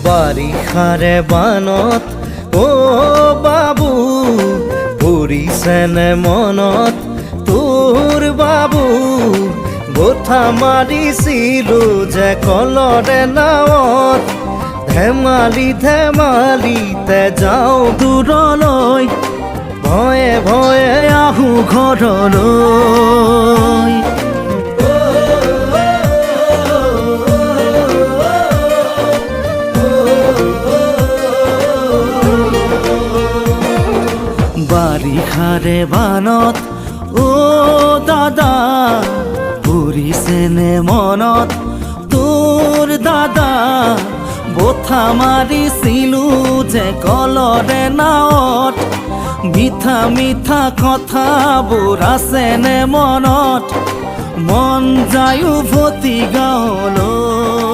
বাৰিষাৰে বানত অ বাবু পৰিছেনে মনত তোৰ বাবু গোঠা মাৰিছিলো যে কলৰে নাৱত ধেমালি ধেমালিতে যাওঁ দূৰলৈ ভয়ে ভয়ে আহোঁ ঘৰলৈ বাৰিষাৰে বানত অ দাদা পৰিছেনে মনত তোৰ দাদা বঠা মাৰিছিলো যে কলৰে নাৱত মিঠা মিঠা কথাবোৰ আছেনে মনত মন যায় উভতি গাঁৱলৈ